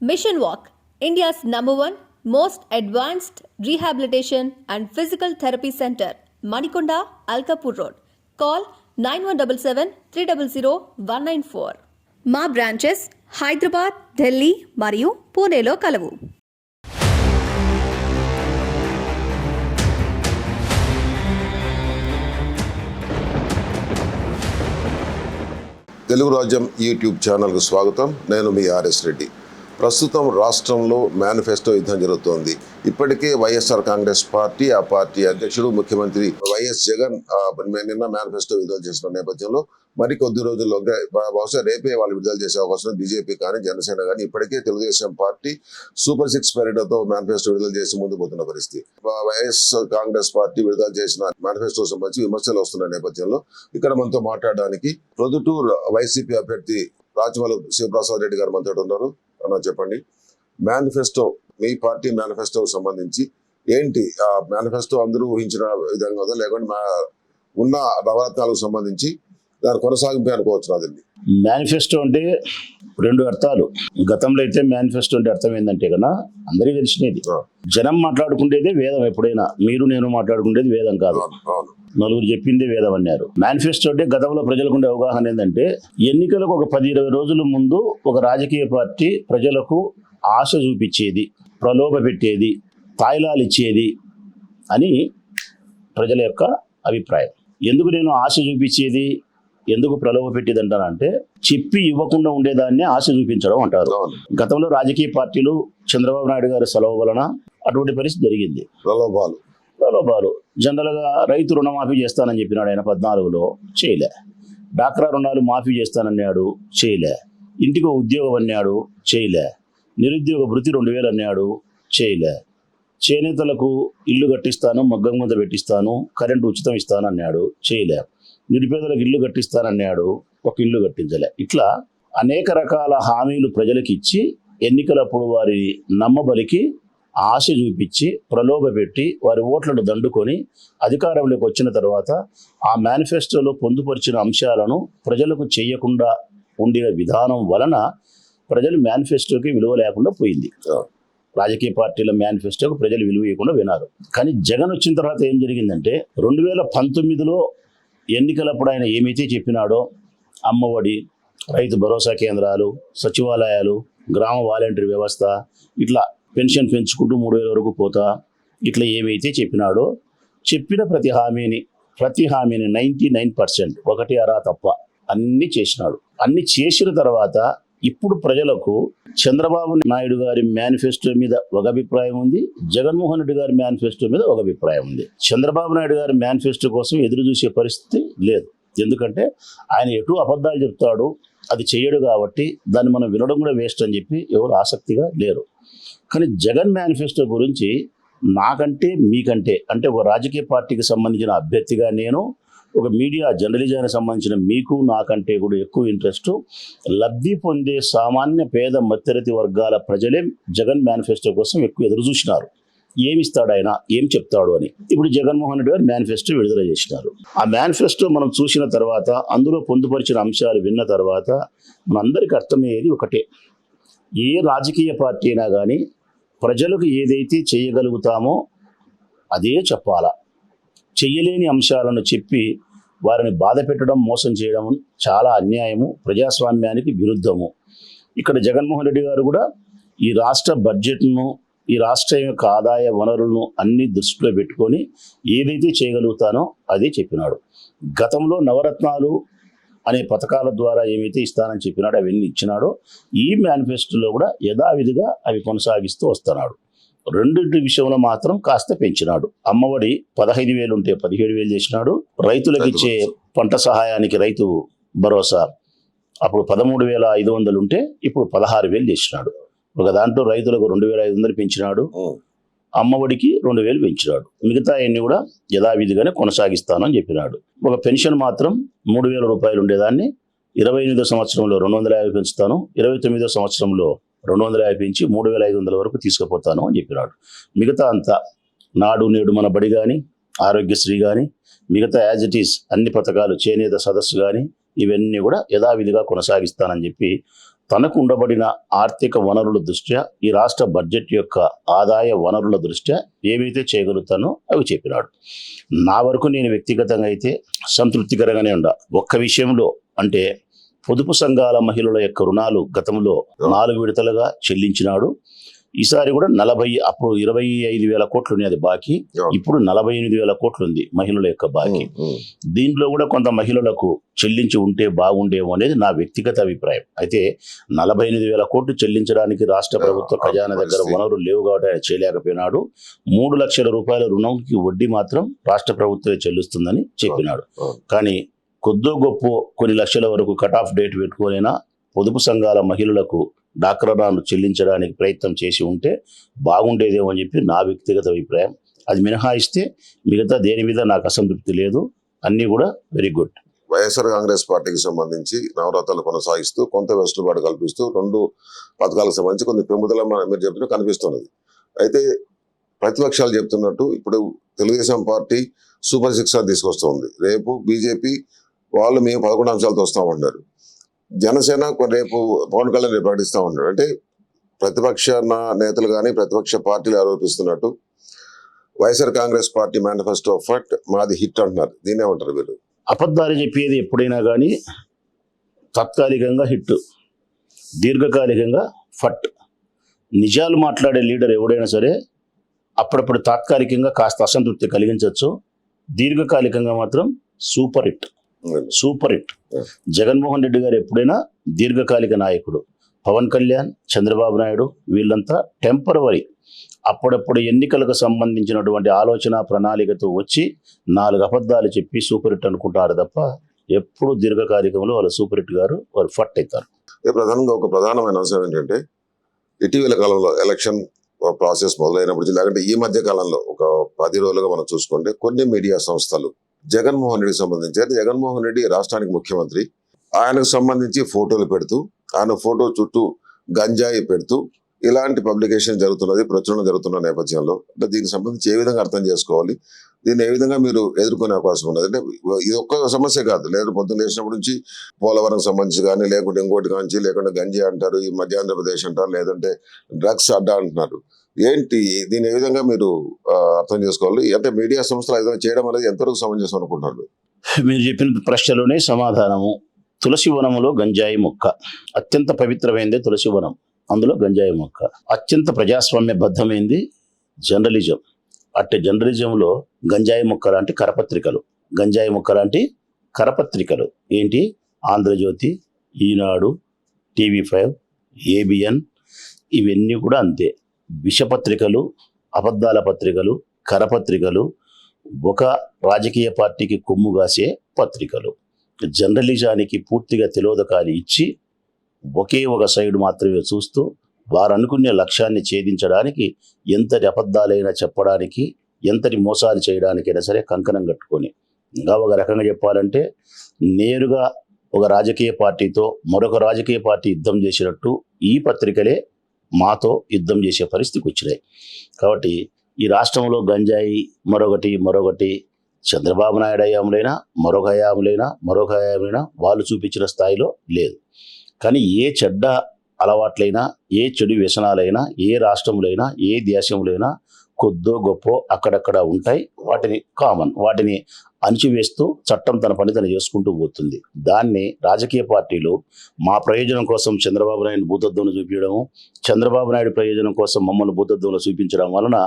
Mission Walk, India's #1 most advanced rehabilitation and physical therapy center, Manikonda, Alkapur Road. Call 9177 300 194. మా branches Hyderabad, Delhi మరియు పూణేలో కలవు. తెలుగు రాజ్యం యూట్యూబ్ ఛానల్కు స్వాగతం. నేను మీ ఆర్ఎస్ రెడ్డి. ప్రస్తుతం రాష్ట్రంలో మేనిఫెస్టో యుద్ధం జరుగుతోంది. ఇప్పటికే వైఎస్ఆర్ కాంగ్రెస్ పార్టీ, ఆ పార్టీ అధ్యక్షుడు ముఖ్యమంత్రి వైఎస్ జగన్ నిన్న మేనిఫెస్టో విడుదల చేసిన నేపథ్యంలో మరికొద్ది రోజుల్లో బహుశా రేపే వాళ్ళు విడుదల చేసే అవకాశం బీజేపీ కానీ జనసేన కానీ ఇప్పటికే తెలుగుదేశం పార్టీ సూపర్ 6 పేరిటతో మేనిఫెస్టో విడుదల చేసి ముందు పోతున్న పరిస్థితి. వైఎస్ కాంగ్రెస్ పార్టీ విడుదల చేసిన మేనిఫెస్టో సంబంధించి విమర్శలు వస్తున్న నేపథ్యంలో ఇక్కడ మనతో మాట్లాడడానికి ప్రొద్దుటూరు వైసీపీ అభ్యర్థి రాచమల్లు శివప్రసాద్ రెడ్డి గారు మనతో ఉన్నారు. అన్న చెప్పండి, మేనిఫెస్టో, మీ పార్టీ మేనిఫెస్టోకి సంబంధించి ఏంటి? ఆ మేనిఫెస్టో అందరూ ఊహించిన విధంగా ఉందా, లేకుంటే ఉన్న నవరత్నాలకు సంబంధించి దాని కొనసాగింపు అనుకోవచ్చు? అదండి మేనిఫెస్టో అంటే రెండు అర్థాలు. గతంలో అయితే మేనిఫెస్టో అంటే అర్థం ఏంటంటే కన్నా అందరికీ తెలిసినది, జనం మాట్లాడుకునేదే వేదం. ఎప్పుడైనా మీరు నేను మాట్లాడుకునేది వేదం కాదు, నలుగురు చెప్పిందే వేదం అన్నారు. మేనిఫెస్టో అంటే గతంలో ప్రజలకు ఉండే అవగాహన ఏంటంటే ఎన్నికలకు ఒక 10-20 రోజుల ముందు ఒక రాజకీయ పార్టీ ప్రజలకు ఆశ చూపించేది, ప్రలోభ పెట్టేది, తాయిలాలు ఇచ్చేది అని ప్రజల యొక్క అభిప్రాయం. ఎందుకు నేను ఆశ చూపించేది, ఎందుకు ప్రలోభ పెట్టేది అంటానంటే చెప్పి ఇవ్వకుండా ఉండేదాన్ని ఆశ చూపించడం అంటారు. గతంలో రాజకీయ పార్టీలు చంద్రబాబు నాయుడు గారి సెలవు వలన అటువంటి పరిస్థితి జరిగింది. ప్రలోభాలు జనరల్గా రైతు రుణమాఫీ చేస్తానని చెప్పినాడు ఆయన 14లో, చేయలే. డాక్రా రుణాలు మాఫీ చేస్తానన్నాడు, చేయలే. ఇంటికి ఉద్యోగం అన్నాడు, చేయలే. నిరుద్యోగ భృతి 2000 అన్నాడు, చేయలే. చేనేతలకు ఇల్లు కట్టిస్తాను, మగ్గం ముందు పెట్టిస్తాను, కరెంటు ఉచితం ఇస్తాను అన్నాడు, చేయలే. నిరుపేదలకు ఇల్లు కట్టిస్తానన్నాడు, ఒక ఇల్లు కట్టించలే. ఇట్లా అనేక రకాల హామీలు ప్రజలకు ఇచ్చి ఎన్నికలప్పుడు వారి నమ్మబలికి ఆశ చూపించి ప్రలోభ పెట్టి వారి ఓట్లను దండుకొని అధికారంలోకి వచ్చిన తర్వాత ఆ మేనిఫెస్టోలో పొందుపరిచిన అంశాలను ప్రజలకు చేయకుండా ఉండిన విధానం వలన ప్రజలు మేనిఫెస్టోకి విలువ లేకుండా పోయింది. రాజకీయ పార్టీల మేనిఫెస్టోకి ప్రజలు విలువ ఇవ్వకుండా వినారు. కానీ జగన్ వచ్చిన తర్వాత ఏం జరిగిందంటే 2019లో ఎన్నికలప్పుడు ఆయన ఏమైతే చెప్పినాడో అమ్మఒడి, రైతు భరోసా కేంద్రాలు, సచివాలయాలు, గ్రామ వాలంటీర్ వ్యవస్థ, ఇట్లా పెన్షన్ పెంచుకుంటూ 3000 వరకు పోతా, ఇట్లా ఏమైతే చెప్పినాడో చెప్పిన ప్రతి హామీని 99% ఒకటి అరా తప్ప అన్నీ చేసినాడు. అన్ని చేసిన తర్వాత ఇప్పుడు ప్రజలకు చంద్రబాబు నాయుడు గారి మేనిఫెస్టో మీద ఒక అభిప్రాయం ఉంది, జగన్మోహన్ రెడ్డి గారి మేనిఫెస్టో మీద ఒక అభిప్రాయం ఉంది. చంద్రబాబు నాయుడు గారి మేనిఫెస్టో కోసం ఎదురు చూసే పరిస్థితి లేదు. ఎందుకంటే ఆయన ఎటు అబద్ధాలు చెప్తాడు, అది చేయడు కాబట్టి దాన్ని మనం వినడం కూడా వేస్ట్ అని చెప్పి ఎవరు ఆసక్తిగా లేరు. కానీ జగన్ మేనిఫెస్టో గురించి నాకంటే మీకంటే, అంటే ఒక రాజకీయ పార్టీకి సంబంధించిన అభ్యర్థిగా నేను, ఒక మీడియా జర్నలిజానికి సంబంధించిన మీకు నాకంటే కూడా ఎక్కువ ఇంట్రెస్ట్ లబ్ధి పొందే సామాన్య పేద మధ్యతరగతి వర్గాల ప్రజలే జగన్ మేనిఫెస్టో కోసం ఎక్కువ ఎదురు చూసినారు. ఏమిస్తాడు ఆయన, ఏం చెప్తాడు అని. ఇప్పుడు జగన్మోహన్ రెడ్డి గారు మేనిఫెస్టో విడుదల చేసినారు. ఆ మేనిఫెస్టో మనం చూసిన తర్వాత, అందులో పొందుపరిచిన అంశాలు విన్న తర్వాత మనందరికీ అర్థమయ్యేది ఒకటే, ఏ రాజకీయ పార్టీ అయినా కానీ ప్రజలకు ఏదైతే చేయగలుగుతామో అదే చెప్పాలా. చెయ్యలేని అంశాలను చెప్పి వారిని బాధ పెట్టడం, మోసం చేయడం చాలా అన్యాయము, ప్రజాస్వామ్యానికి విరుద్ధము. ఇక్కడ జగన్మోహన్ రెడ్డి గారు కూడా ఈ రాష్ట్ర బడ్జెట్ను, ఈ రాష్ట్రం యొక్క ఆదాయ వనరులను అన్ని దృష్టిలో పెట్టుకొని ఏదైతే చేయగలుగుతానో అదే చెప్పినాడు. గతంలో నవరత్నాలు అనే పథకాల ద్వారా ఏమైతే ఇస్తానని చెప్పినాడో అవన్నీ ఇచ్చినాడో ఈ మేనిఫెస్టోలో కూడా యథావిధిగా అవి కొనసాగిస్తూ వస్తున్నాడు. రెండింటి విషయంలో మాత్రం కాస్త పెంచినాడు. అమ్మఒడి 15,000 ఉంటే 17,000 చేసినాడు. రైతులకు ఇచ్చే పంట సహాయానికి రైతు భరోసా అప్పుడు 13,500 ఉంటే ఇప్పుడు 16,000 చేసినాడు. ఒక దాంట్లో రైతులకు 2,500 పెంచినాడు, అమ్మఒడికి 2,000 పెంచినాడు. మిగతా అన్ని కూడా యథావిధిగానే కొనసాగిస్తానని చెప్పినాడు. ఒక పెన్షన్ మాత్రం 3,000 రూపాయలు ఉండేదాన్ని 28వ సంవత్సరంలో 250 పెంచుతాను, 29వ సంవత్సరంలో 250 పెంచి 3,500 వరకు తీసుకుపోతాను అని చెప్పినాడు. మిగతా అంతా నాడు నేడు మన బడి కానీ, ఆరోగ్యశ్రీ కానీ, మిగతా యాజ్ ఇట్ ఈస్ అన్ని పథకాలు, చేనేత సదస్సు కానీ ఇవన్నీ కూడా యథావిధిగా కొనసాగిస్తానని చెప్పి తనకు ఉండబడిన ఆర్థిక వనరుల దృష్ట్యా ఈ రాష్ట్ర బడ్జెట్ యొక్క ఆదాయ వనరుల దృష్ట్యా ఏవైతే చేయగలుగుతానో అవి చెప్పినాడు. నా వరకు నేను వ్యక్తిగతంగా అయితే సంతృప్తికరంగానే ఉండా. ఒక్క విషయంలో అంటే పొదుపు సంఘాల మహిళల యొక్క రుణాలు గతంలో 4 విడతలుగా చెల్లించినాడు. ఈసారి కూడా అప్పుడు 25,000 కోట్లు ఉంది అది బాకీ, ఇప్పుడు 48,000 కోట్లు ఉంది మహిళల యొక్క బాకీ. దీంట్లో కూడా కొంత మహిళలకు చెల్లించి ఉంటే బాగుండేమో అనేది నా వ్యక్తిగత అభిప్రాయం. అయితే 48,000 కోట్లు చెల్లించడానికి రాష్ట్ర ప్రభుత్వ ఖజానా దగ్గర వనరులు లేవు కాబట్టి ఆయన చేయలేకపోయినాడు. 3 లక్షల రూపాయల రుణంకి వడ్డీ మాత్రం రాష్ట్ర ప్రభుత్వమే చెల్లిస్తుందని చెప్పినాడు. కానీ కొద్దో గొప్ప కొన్ని లక్షల వరకు కట్ ఆఫ్ డేట్ పెట్టుకోనైనా పొదుపు సంఘాల మహిళలకు డాక్రా రుణాలు చెల్లించడానికి ప్రయత్నం చేసి ఉంటే బాగుండేదేమో అని చెప్పి నా వ్యక్తిగత అభిప్రాయం. అది మినహాయిస్తే మిగతా దేని మీద నాకు అసంతృప్తి లేదు, అన్నీ కూడా వెరీ గుడ్. వైఎస్ఆర్ కాంగ్రెస్ పార్టీకి సంబంధించి నవరత్నాలు కొనసాగిస్తూ కొంత వెసులుబాటు కల్పిస్తూ 2 పథకాలకు సంబంధించి కొన్ని పెంపుదల మీరు చెప్పినట్టు కనిపిస్తున్నది. అయితే ప్రతిపక్షాలు చెప్తున్నట్టు ఇప్పుడు తెలుగుదేశం పార్టీ సూపర్ 6 తీసుకొస్తుంది, రేపు బీజేపీ వాళ్ళు మేము 11 అంశాలతో వస్తామంటున్నారు, జనసేన రేపు పవన్ కళ్యాణ్ రేపు ప్రకటిస్తామన్నారు. అంటే ప్రతిపక్ష నేతలు కానీ ప్రతిపక్ష పార్టీలు ఆరోపిస్తున్నట్టు వైఎస్ఆర్ కాంగ్రెస్ పార్టీ మేనిఫెస్టో ఫట్ మాది హిట్ అంటున్నారు. దీన్ని ఏమంటారు మీరు? అబద్ధాలు చెప్పేది ఎప్పుడైనా కానీ తాత్కాలికంగా హిట్, దీర్ఘకాలికంగా ఫట్. నిజాలు మాట్లాడే లీడర్ ఎవడైనా సరే అప్పుడప్పుడు తాత్కాలికంగా కాస్త అసంతృప్తి కలిగించవచ్చు, దీర్ఘకాలికంగా మాత్రం సూపర్ హిట్. జగన్మోహన్ రెడ్డి గారు ఎప్పుడైనా దీర్ఘకాలిక నాయకుడు. పవన్ కళ్యాణ్, చంద్రబాబు నాయుడు వీళ్ళంతా టెంపరవరీ, అప్పుడప్పుడు ఎన్నికలకు సంబంధించినటువంటి ఆలోచన ప్రణాళికతో వచ్చి 4 అబద్ధాలు చెప్పి సూపర్ హిట్ అనుకుంటారు తప్ప ఎప్పుడు దీర్ఘకాలికంలో వాళ్ళ సూపర్ హిట్ గారు వాళ్ళు ఫట్ అవుతారు. ప్రధానంగా ఒక ప్రధానమైన అంశం ఏంటంటే ఇటీవల కాలంలో ఎలక్షన్ ప్రాసెస్ మొదలైనప్పుడు, లేకుంటే ఈ మధ్య కాలంలో ఒక 10 రోజులుగా మనం చూసుకుంటే కొన్ని మీడియా సంస్థలు జగన్మోహన్ రెడ్డికి సంబంధించి, అంటే జగన్మోహన్ రెడ్డి రాష్ట్రానికి ముఖ్యమంత్రి, ఆయనకు సంబంధించి ఫోటోలు పెడుతూ ఆయన ఫోటో చుట్టూ గంజాయి పెడుతూ ఇలాంటి పబ్లికేషన్ జరుగుతున్నది, ప్రచురణ జరుగుతున్న నేపథ్యంలో అంటే దీనికి సంబంధించి ఏ విధంగా అర్థం చేసుకోవాలి, దీన్ని ఏ విధంగా మీరు ఎదుర్కొనే అవకాశం ఉన్నది? అంటే ఇది ఒక్క సమస్య కాదు, లేదా పొద్దున్న లేచినప్పటి నుంచి పోలవరం సంబంధించి కానీ, లేకుంటే ఇంకోటి కాంచి, లేకుంటే గంజాయి అంటారు, ఈ మధ్య ఆంధ్రప్రదేశ్ అంటారు, లేదంటే డ్రగ్స్ అడ్డా అంటున్నారు. ఏంటి దీన్ని ఏ విధంగా మీరు అర్థం చేసుకోవాలి? అంటే మీడియా సంస్థలు ఏదైనా చేయడం అనేది ఎంతవరకు సమంజసం అనుకుంటున్నారు? మీరు చెప్పిన ప్రశ్నలోనే సమాధానము. తులసి వనములో గంజాయి మొక్క, అత్యంత పవిత్రమైనది తులసి వనం, అందులో గంజాయి మొక్క. అత్యంత ప్రజాస్వామ్యబద్ధమైంది జర్నలిజం. అట్టి జర్నలిజంలో గంజాయి మొక్క లాంటి కరపత్రికలు, గంజాయి మొక్క లాంటి కరపత్రికలు ఏంటి? ఆంధ్రజ్యోతి, ఈనాడు, TV5, ABN ఇవన్నీ కూడా అంతే. విషపత్రికలు, అబద్ధాల పత్రికలు, కరపత్రికలు, ఒక రాజకీయ పార్టీకి కొమ్ము కాసే పత్రికలు. జర్నలిజానికి పూర్తిగా తిలోదకాలు ఇచ్చి ఒకే ఒక సైడ్ మాత్రమే చూస్తూ వారు అనుకునే లక్ష్యాన్ని ఛేదించడానికి ఎంతటి అబద్ధాలైనా చెప్పడానికి, ఎంతటి మోసాలు చేయడానికైనా సరే కంకణం కట్టుకొని, ఇంకా ఒక రకంగా చెప్పాలంటే నేరుగా ఒక రాజకీయ పార్టీతో మరొక రాజకీయ పార్టీ యుద్ధం చేసినట్టు ఈ పత్రికలే మాతో యుద్ధం చేసే పరిస్థితికి వచ్చినాయి. కాబట్టి ఈ రాష్ట్రంలో గంజాయి మరొకటి చంద్రబాబు నాయుడు హయాంలైనా మరొక హయాంలైనా వాళ్ళు చూపించిన స్థాయిలో లేదు. కానీ ఏ చెడ్డ అలవాట్లైనా, ఏ చెడు వ్యసనాలైనా, ఏ రాష్ట్రంలో అయినా, ఏ దేశంలో అయినా కొద్దో గొప్ప అక్కడక్కడ ఉంటాయి. వాటిని అణిచివేస్తూ చట్టం తన పని తను చేసుకుంటూ పోతుంది. దాన్ని రాజకీయ పార్టీలు మా ప్రయోజనం కోసం చంద్రబాబు నాయుడు భూతద్దంలో చూపించడము, చంద్రబాబు నాయుడు ప్రయోజనం కోసం మమ్మల్ని భూతద్దంలో చూపించడం వలన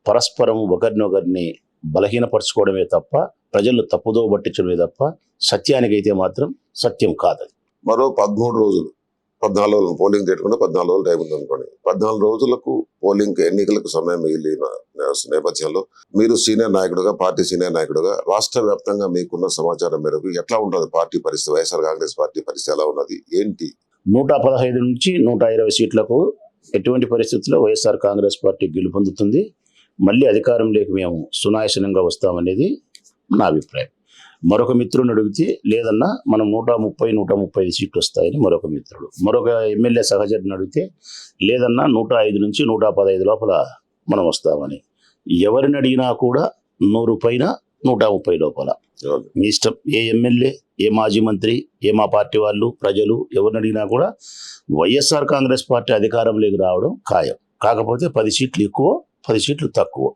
పరస్పరం ఒకరినొకరిని బలహీనపరచుకోవడమే తప్ప, ప్రజలు తప్పుదో పట్టించడమే తప్ప సత్యానికైతే మాత్రం సత్యం కాదు. మరో 13 రోజులు, 14 రోజులు పోలింగ్ పెట్టుకుంటే 14 రోజులు టైం ఉంది అనుకోండి. 14 రోజులకు పోలింగ్ ఎన్నికలకు సమయం మిగిలిన నేపథ్యంలో మీరు సీనియర్ నాయకుడుగా, పార్టీ సీనియర్ నాయకుడుగా రాష్ట్ర వ్యాప్తంగా మీకున్న సమాచారం మేరకు ఎట్లా ఉంటుంది పార్టీ పరిస్థితి? వైఎస్ఆర్ కాంగ్రెస్ పార్టీ పరిస్థితి ఎలా ఉన్నది ఏంటి? 115 నుంచి 120 సీట్లకు ఎటువంటి పరిస్థితుల్లో వైఎస్ఆర్ కాంగ్రెస్ పార్టీ గెలుపొందుతుంది. మళ్ళీ అధికారంలోకి మేము సునాయాసనంగా వస్తామనేది నా అభిప్రాయం. మరొక మిత్రుని అడిగితే లేదన్నా మనం 130-135 సీట్లు వస్తాయని మరొక మిత్రుడు, మరొక ఎమ్మెల్యే సహచరుని అడిగితే లేదన్నా 105 నుంచి 115 లోపల మనం వస్తామని. ఎవరిని అడిగినా కూడా 100 పైన 130 లోపల. మీ ఇష్టం, ఏ ఎమ్మెల్యే ఏ మాజీ మంత్రి, ఏ మా పార్టీ వాళ్ళు, ప్రజలు ఎవరిని అడిగినా కూడా వైఎస్ఆర్ కాంగ్రెస్ పార్టీ అధికారంలోకి రావడం ఖాయం. కాకపోతే 10 సీట్లు ఎక్కువ, 10 సీట్లు తక్కువ.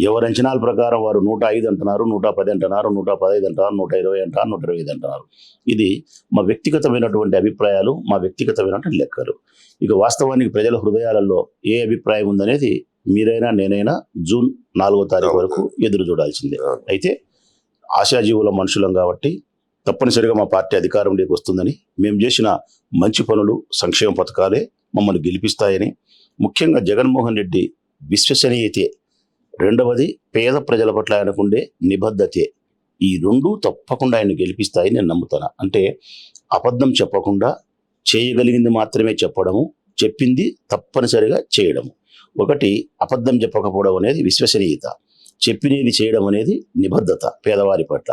ఎవరి అంచనాల ప్రకారం వారు 105 అంటున్నారు, 110 అంటున్నారు, 115 అంటున్నారు, 120 అంటున్నారు, 125 అంటున్నారు. ఇది మా వ్యక్తిగతమైనటువంటి అభిప్రాయాలు, మా వ్యక్తిగతమైనటువంటి లెక్కలు. ఇక వాస్తవానికి ప్రజల హృదయాలలో ఏ అభిప్రాయం ఉందనేది మీరైనా నేనైనా జూన్ 4వ తారీఖు వరకు ఎదురు చూడాల్సిందే. అయితే ఆశాజీవుల మనుషులం కాబట్టి తప్పనిసరిగా మా పార్టీ అధికారంలోకి వస్తుందని, మేము చేసిన మంచి పనులు, సంక్షేమ పథకాలే మమ్మల్ని గెలిపిస్తాయని, ముఖ్యంగా జగన్మోహన్ రెడ్డి విశ్వసనీయతే, రెండవది పేద ప్రజల పట్ల ఆయనకుండే నిబద్ధతే, ఈ రెండు తప్పకుండా ఆయన గెలిపిస్తాయని నేను నమ్ముతాను. అంటే అబద్ధం చెప్పకుండా చేయగలిగింది మాత్రమే చెప్పడము, చెప్పింది తప్పనిసరిగా చేయడము. ఒకటి అబద్ధం చెప్పకపోవడం అనేది విశ్వసనీయత, చెప్పినది చేయడం అనేది నిబద్ధత పేదవారి పట్ల.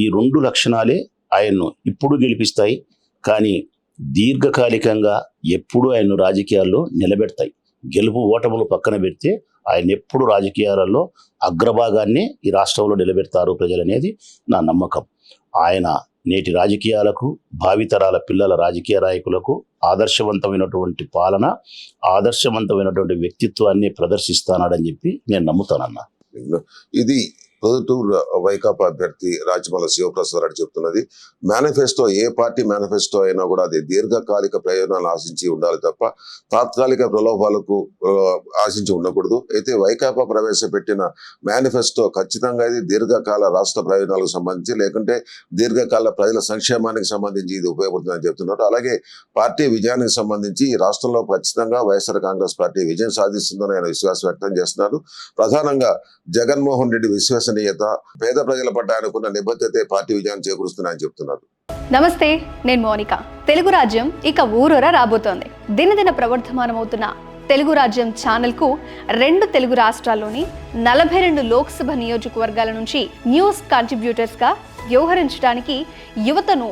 ఈ 2 లక్షణాలే ఆయన్ను ఇప్పుడు గెలిపిస్తాయి, కానీ దీర్ఘకాలికంగా ఎప్పుడు ఆయన్ను రాజకీయాల్లో నిలబెడతాయి. గెలుపు ఓటములు పక్కన పెడితే ఆయన ఎప్పుడు రాజకీయాలలో అగ్రభాగాన్ని ఈ రాష్ట్రంలో నిలబెడతారు ప్రజలనేది నా నమ్మకం. ఆయన నేటి రాజకీయాలకు, భావితరాల పిల్లల రాజకీయ నాయకులకు ఆదర్శవంతమైనటువంటి పాలన, ఆదర్శవంతమైనటువంటి వ్యక్తిత్వాన్ని ప్రదర్శిస్తానని చెప్పి నేను నమ్ముతానన్నా. ఇది పొద్దుటూరు వైకాపా అభ్యర్థి రాచమల్ల శివప్రసాద్ రెడ్డి చెప్తున్నది. మేనిఫెస్టో, ఏ పార్టీ మేనిఫెస్టో అయినా కూడా అది దీర్ఘకాలిక ప్రయోజనాలు ఆశించి ఉండాలి తప్ప తాత్కాలిక ప్రలోభాలకు ఆశించి ఉండకూడదు. అయితే వైకాపా ప్రవేశపెట్టిన మేనిఫెస్టో ఖచ్చితంగా ఇది దీర్ఘకాల రాష్ట్ర ప్రయోజనాలకు సంబంధించి, లేకుంటే దీర్ఘకాల ప్రజల సంక్షేమానికి సంబంధించి ఇది ఉపయోగపడుతుందని చెప్తున్నారు. అలాగే పార్టీ విజయానికి సంబంధించి ఈ రాష్ట్రంలో ఖచ్చితంగా వైఎస్ఆర్ కాంగ్రెస్ పార్టీ విజయం సాధిస్తుందని ఆయన విశ్వాసం వ్యక్తం చేస్తున్నారు. ప్రధానంగా జగన్మోహన్ రెడ్డి విశ్వసనీయత, పేద ప్రజల పట్ల ఆయనకున్న నిబద్ధతే పార్టీ విజయాన్ని చేకూరుస్తున్నాయని చెప్తున్నారు. నమస్తే, నేను మోనిక. తెలుగు రాజ్యం ఇక ఊరూరా రాబోతోంది. దినదిన ప్రవర్ధమానమవుతున్న తెలుగు రాజ్యం ఛానల్కు 2 తెలుగు రాష్ట్రాల్లోని 42 లోక్సభ నియోజకవర్గాల నుంచి న్యూస్ కంట్రిబ్యూటర్స్గా వ్యవహరించడానికి యువతను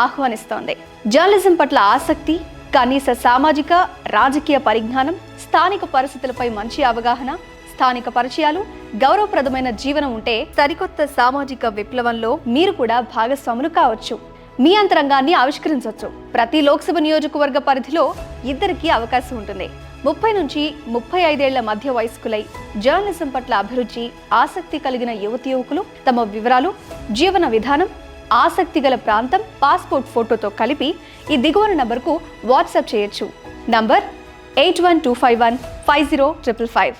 ఆహ్వానిస్తోంది. జర్నలిజం పట్ల ఆసక్తి, కనీస సామాజిక రాజకీయ పరిజ్ఞానం, స్థానిక పరిస్థితులపై మంచి అవగాహన, స్థానిక పరిచయాలు, గౌరవప్రదమైన జీవనం ఉంటే సరికొత్త సామాజిక విప్లవంలో మీరు కూడా భాగస్వాములు కావచ్చు. మీ అంతరంగాన్ని ఆవిష్కరించవచ్చు. ప్రతి లోక్సభ నియోజకవర్గ పరిధిలో 2కి అవకాశం ఉంటుంది. 30 నుంచి 35 ఏళ్ల మధ్య వయస్కులై జర్నలిజం పట్ల అభిరుచి, ఆసక్తి కలిగిన యువకులు తమ వివరాలు, జీవన విధానం, ఆసక్తి గల ప్రాంతం, పాస్పోర్ట్ ఫోటోతో కలిపి ఈ దిగువన నంబర్కు వాట్సాప్ చేయొచ్చు. నంబర్ 8125150555.